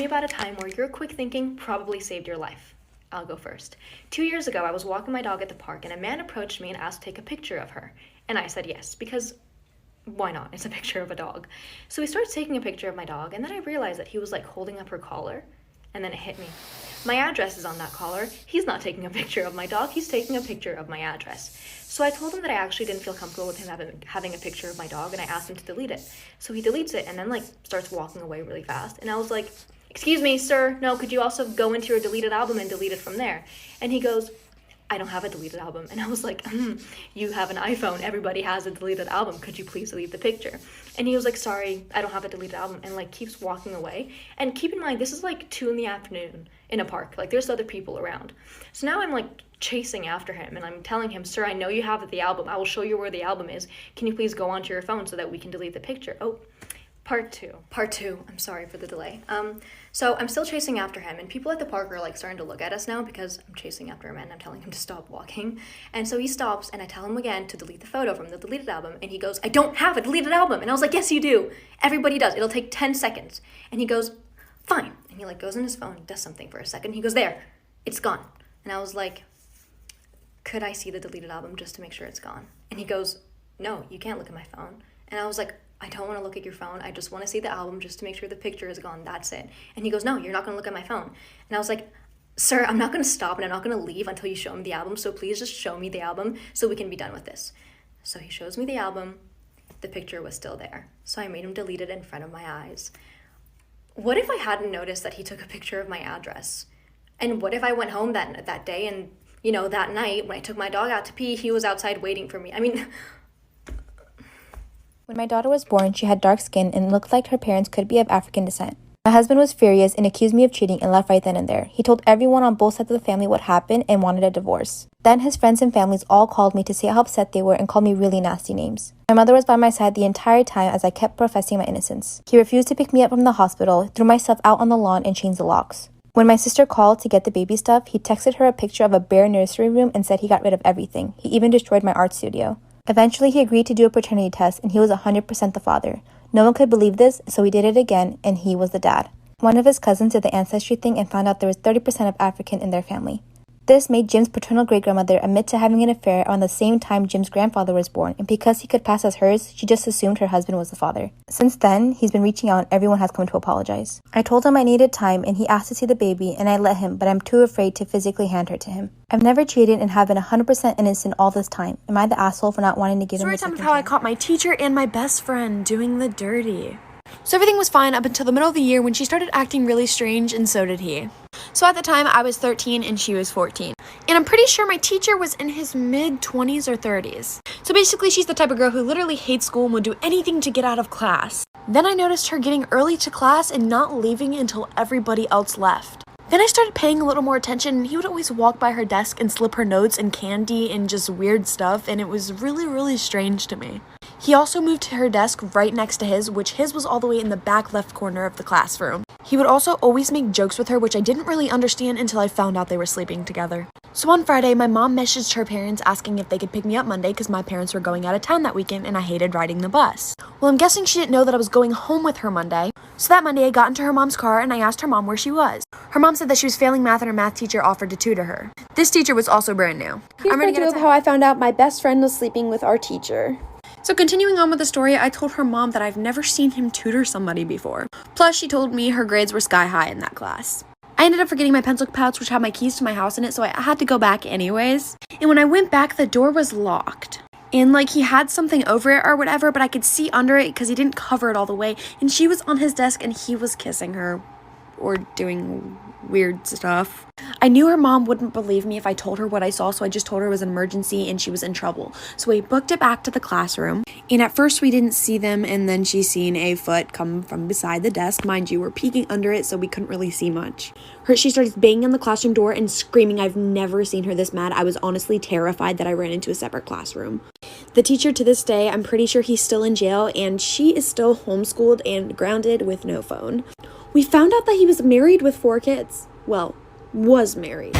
me about a time where your quick thinking probably saved your life. I'll go first. 2 years ago, I was walking my dog at the park, and a man approached me and asked to take a picture of her. And I said yes, because why not? It's a picture of a dog. So he starts taking a picture of my dog, and then I realized that he was like holding up her collar, and then it hit me. My address is on that collar. He's not taking a picture of my dog, he's taking a picture of my address. So I told him that I actually didn't feel comfortable with him having a picture of my dog, and I asked him to delete it. So he deletes it and then like starts walking away really fast. And I was like, "Excuse me, sir, no, could you also go into your deleted album and delete it from there?" And he goes, "I don't have a deleted album." And I was like, "You have an iPhone, everybody has a deleted album, could you please delete the picture?" And he was like, "Sorry, I don't have a deleted album," and like keeps walking away. And keep in mind, this is like 2 PM in a park, like there's other people around. So now I'm like chasing after him, and I'm telling him, "Sir, I know you have the album, I will show you where the album is, can you please go onto your phone so that we can delete the picture?" Oh, part two, I'm sorry for the delay. So I'm still chasing after him, and people at the park are like starting to look at us now because I'm chasing after him and I'm telling him to stop walking. And so he stops, and I tell him again to delete the photo from the deleted album, and he goes, "I don't have a deleted album." And I was like, "Yes, you do. Everybody does. It'll take 10 seconds. And he goes, "Fine." And he like goes in his phone and does something for a second. He goes, "There, it's gone." And I was like, "Could I see the deleted album just to make sure it's gone?" And he goes, "No, you can't look at my phone." And I was like, "I don't want to look at your phone. I just want to see the album just to make sure the picture is gone. That's it." And he goes, "No, you're not going to look at my phone." And I was like, "Sir, I'm not going to stop and I'm not going to leave until you show me the album. So please just show me the album so we can be done with this." So he shows me the album. The picture was still there. So I made him delete it in front of my eyes. What if I hadn't noticed that he took a picture of my address? And what if I went home that day and, that night when I took my dog out to pee, he was outside waiting for me? I mean... When my daughter was born, she had dark skin and looked like her parents could be of African descent. My husband was furious and accused me of cheating and left right then and there. He told everyone on both sides of the family what happened and wanted a divorce. Then his friends and families all called me to say how upset they were and called me really nasty names. My mother was by my side the entire time as I kept professing my innocence. He refused to pick me up from the hospital, threw myself out on the lawn, and changed the locks. When my sister called to get the baby stuff, he texted her a picture of a bare nursery room and said he got rid of everything. He even destroyed my art studio. Eventually, he agreed to do a paternity test, and he was 100% the father. No one could believe this, so he did it again, and he was the dad. One of his cousins did the ancestry thing and found out there was 30% of African in their family. This made Jim's paternal great-grandmother admit to having an affair around the same time Jim's grandfather was born, and because he could pass as hers, she just assumed her husband was the father. Since then, he's been reaching out and everyone has come to apologize. I told him I needed time, and he asked to see the baby, and I let him, but I'm too afraid to physically hand her to him. I've never cheated and have been 100% innocent all this time. Am I the asshole for not wanting to give him a second chance? Storytime of how I caught my teacher and my best friend doing the dirty. So everything was fine up until the middle of the year when she started acting really strange, and so did he. So at the time, I was 13 and she was 14. And I'm pretty sure my teacher was in his mid-20s or 30s. So basically, she's the type of girl who literally hates school and would do anything to get out of class. Then I noticed her getting early to class and not leaving until everybody else left. Then I started paying a little more attention, and he would always walk by her desk and slip her notes and candy and just weird stuff, and it was really, really strange to me. He also moved to her desk right next to his, which his was all the way in the back left corner of the classroom. He would also always make jokes with her, which I didn't really understand until I found out they were sleeping together. So on Friday, my mom messaged her parents asking if they could pick me up Monday because my parents were going out of town that weekend and I hated riding the bus. Well, I'm guessing she didn't know that I was going home with her Monday. So that Monday, I got into her mom's car and I asked her mom where she was. Her mom said that she was failing math and her math teacher offered to tutor her. This teacher was also brand new. Here's part 2 of how I found out my best friend was sleeping with our teacher. So continuing on with the story, I told her mom that I've never seen him tutor somebody before. Plus, she told me her grades were sky high in that class. I ended up forgetting my pencil pouch, which had my keys to my house in it, so I had to go back anyways. And when I went back, the door was locked. And he had something over it or whatever, but I could see under it because he didn't cover it all the way. And she was on his desk and he was kissing her or doing weird stuff. I knew her mom wouldn't believe me if I told her what I saw, so I just told her it was an emergency and she was in trouble. So we booked it back to the classroom. And at first we didn't see them, and then she seen a foot come from beside the desk. Mind you, we're peeking under it, so we couldn't really see much. She started banging on the classroom door and screaming. I've never seen her this mad. I was honestly terrified that I ran into a separate classroom. The teacher to this day, I'm pretty sure he's still in jail, and she is still homeschooled and grounded with no phone. We found out that he was married with 4 kids. Well, was married.